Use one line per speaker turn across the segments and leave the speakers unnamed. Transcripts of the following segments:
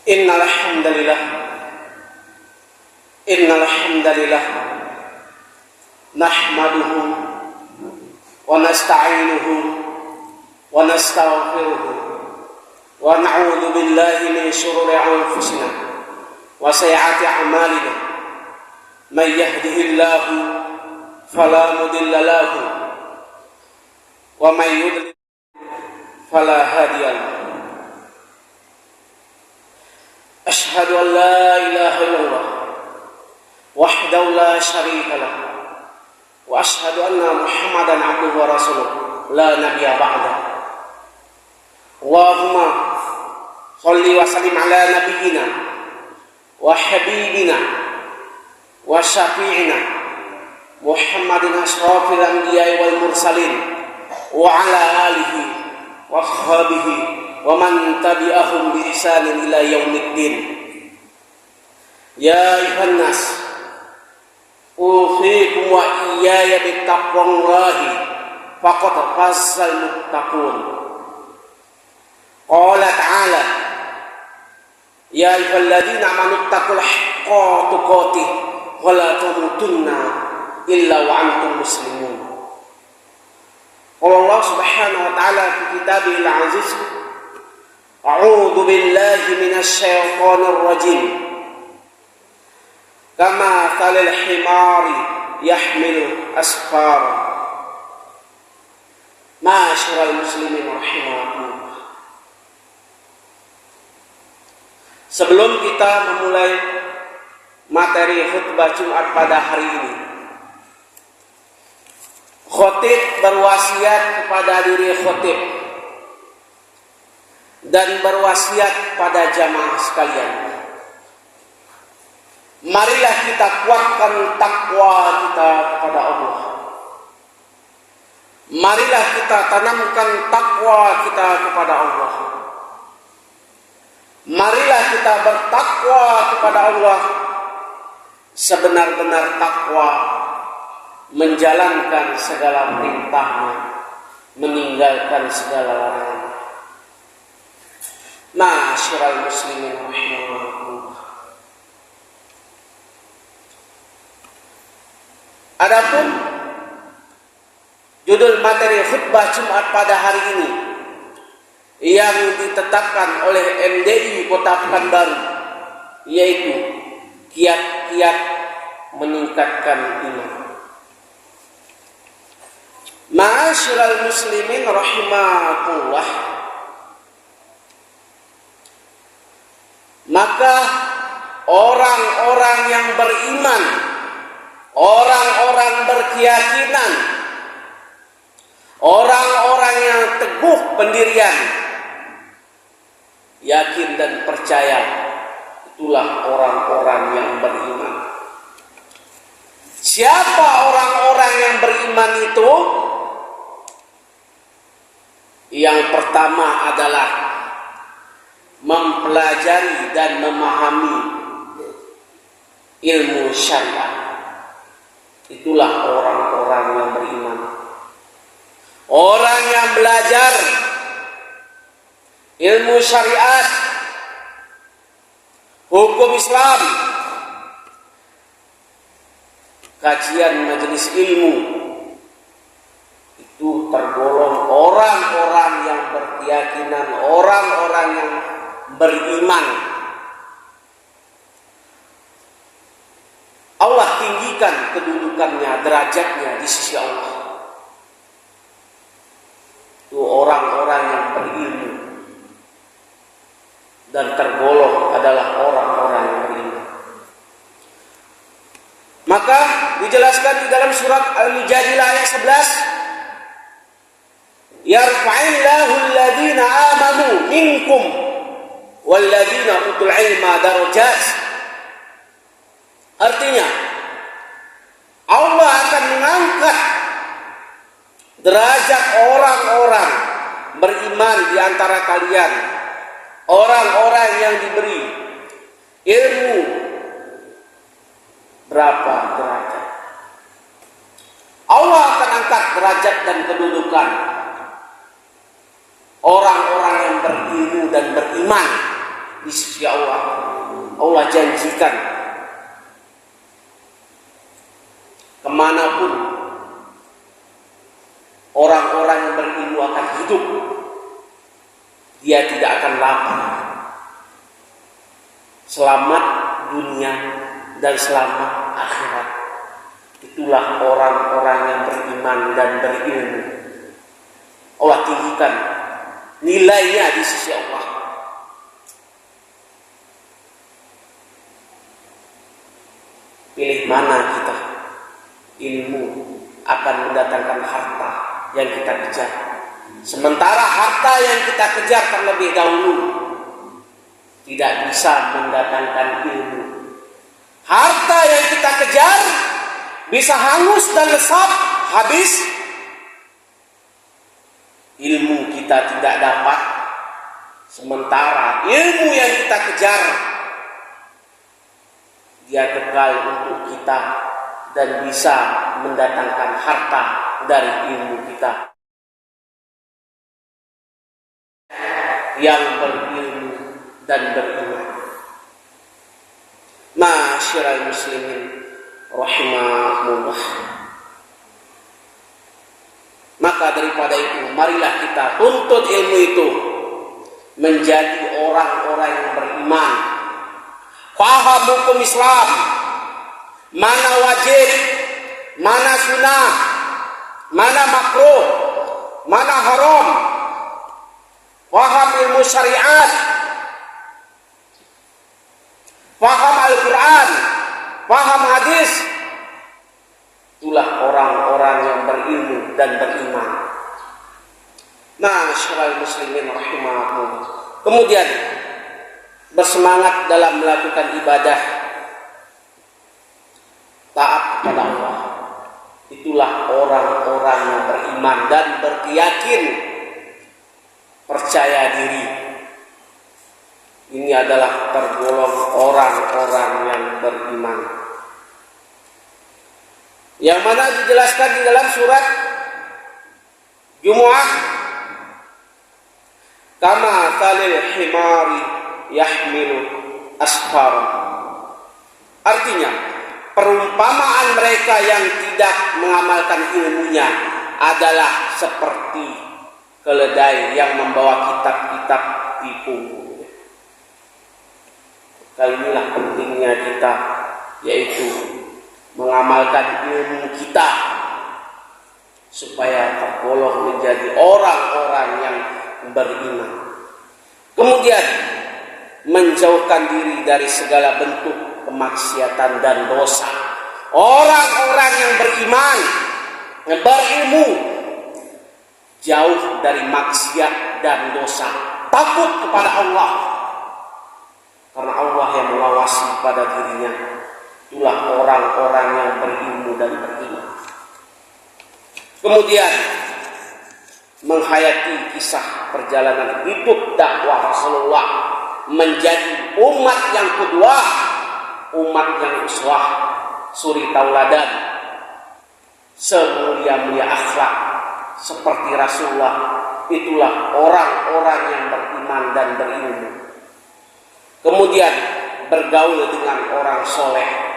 Innal hamdalillah nahmaduhu wa nasta'inuhu wa nastaghfiruhu wa na'udzu billahi min shururi anfusina wa sayyiati a'malina. May yahdihillahu fala mudilla lahu wa may yudlil fala hadiya lahu. Ashhadu an la ilaha illallah wahdahu la syarika lah wa ashhadu anna Muhammadan abduhu wa rasuluh la nabiyya ba'da. Allahumma shalli wa sallim ala nabiyyina wa habibina wa syafi'ina Muhammadin ashrafil anbiya'i wal mursalin wa ala alihi wa ashabihi wa man tabi'ahum bi ihsanin ila yaumiddin. Ya ayuhan nas, usikum wa iyaya bittaqwallahi faqad fazzal muttaqun. Qala ta'ala, ya ayyuhalladzina amanu taqul haqqa tuqatih wa la tamutunna illa wa antum muslimun. Qala Allah subhanahu wa ta'ala fi kitabihil aziz, a'udzu billahi minasy syaithanir rajim. Kama talil himari yahmilu asfara. Ma'asyiral muslimin rahimakumullah. Sebelum kita memulai materi khutbah Jumat pada hari ini, khatib berwasiat kepada diri khatib dan berwasiat pada jamaah sekalian. Marilah kita kuatkan takwa kita kepada Allah. Marilah kita tanamkan takwa kita kepada Allah. Marilah kita bertakwa kepada Allah sebenar-benar takwa, menjalankan segala perintahnya, meninggalkan segala larangannya. Ma'asyiral muslimin rahimakumullah. Adapun judul materi khutbah Jumat pada hari ini yang ditetapkan oleh MDI Kota Pekanbaru, yaitu kiat-kiat meningkatkan iman. Ma'asyiral muslimin rahimakumullah. Maka orang-orang yang beriman, orang-orang berkeyakinan, orang-orang yang teguh pendirian, yakin dan percaya, itulah orang-orang yang beriman. Siapa orang-orang yang beriman itu? Yang pertama adalah mempelajari dan memahami ilmu syariat. Itulah orang-orang yang beriman. Orang yang belajar ilmu syariat, hukum Islam, kajian majelis ilmu, itu tergolong orang-orang yang berkeyakinan, orang-orang yang beriman. Allah tinggikan kedudukannya, derajatnya di sisi Allah. Itu orang-orang yang berilmu dan tergolong adalah orang-orang yang beriman. Maka dijelaskan di dalam surat Al-Mujadilah ayat 11, yarfa'illahu alladhina amanu minkum walladzina utul ilma darajat. Artinya, Allah akan mengangkat derajat orang-orang beriman di antara kalian, orang-orang yang diberi ilmu. Berapa derajat? Allah akan angkat derajat dan kedudukan orang-orang yang berilmu dan beriman di sisi Allah. Allah janjikan kemanapun orang-orang yang berilmu akan hidup, dia tidak akan lapar. Selamat dunia dan selamat akhirat. Itulah orang-orang yang beriman dan berilmu. Allah tinggikan nilainya di sisi Allah. Pilih mana kita? Ilmu akan mendatangkan harta yang kita kejar. Sementara harta yang kita kejar terlebih dahulu tidak bisa mendatangkan ilmu. Harta yang kita kejar bisa hangus dan lesap, habis. Ilmu kita tidak dapat. Sementara ilmu yang kita kejar, dia kekal untuk kita dan bisa mendatangkan harta dari ilmu kita. Yang berilmu dan beriman. Ma'asyiral muslimin rahimahumullah. Maka daripada itu, marilah kita tuntut ilmu itu menjadi orang-orang yang beriman. Paham hukum Islam, mana wajib, mana sunnah, mana makruh, mana haram. Paham ilmu syariat, paham Al-Quran, paham hadis. Itulah orang-orang yang berilmu dan beriman. Ma'asyiral muslimin rahimahumullah. Kemudian bersemangat dalam melakukan ibadah, taat kepada Allah. Itulah orang-orang yang beriman dan berkeyakin, percaya diri. Ini adalah tergolong orang-orang yang beriman. Yang mana dijelaskan di dalam surat Jumu'ah, kama talil himari yahmilu asfar. Artinya, perumpamaan mereka yang tidak mengamalkan ilmunya adalah seperti keledai yang membawa kitab-kitab di punggungnya. Kali inilah pentingnya kita, yaitu mengamalkan ilmu kita supaya tergolong menjadi orang-orang yang beriman. Kemudian menjauhkan diri dari segala bentuk kemaksiatan dan dosa. Orang-orang yang beriman, yang berilmu, jauh dari maksiat dan dosa, takut kepada Allah, karena Allah yang mengawasi pada dirinya. Itulah orang-orang yang berilmu dan beriman. Kemudian menghayati kisah perjalanan hidup dakwah Rasulullah menjadi umat yang kedua, umat yang uswah, suri tauladan, semulia-mulia akhlak seperti Rasulullah. Itulah orang-orang yang beriman dan berilmu. Kemudian bergaul dengan orang soleh.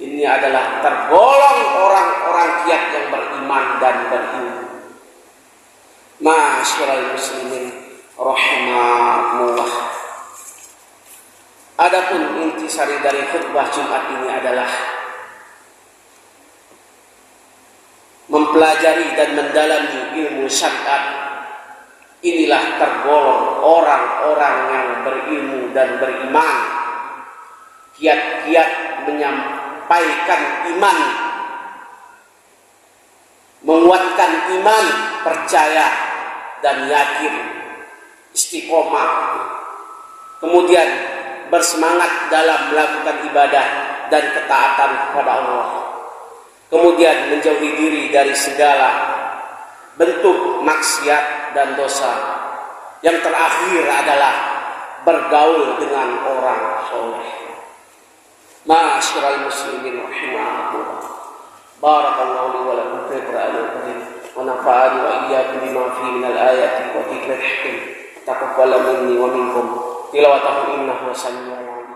Ini adalah tergolong orang-orang kiat yang beriman dan berilmu. Ma'asyiral muslimin rahimahumullah. Adapun intisari dari khutbah Jumat ini adalah mempelajari dan mendalami ilmu syariat. Inilah tergolong orang-orang yang berilmu dan beriman. Kiat-kiat menyampaikan iman, menguatkan iman, percaya dan yakin, istiqomah. Kemudian bersemangat dalam melakukan ibadah dan ketaatan kepada Allah. Kemudian menjauhi diri dari segala bentuk maksiat dan dosa. Yang terakhir adalah bergaul dengan orang soleh. Ma'asyiral muslimin rahimahumullah. Barakallahu li wa lakum fil Qur'anil karim wa nafa'ani wa iyyakum bima fihi minal ayati wa dzikril hakim. Taqabbal minni wa minkum tilawatahu innahu sami'un alim.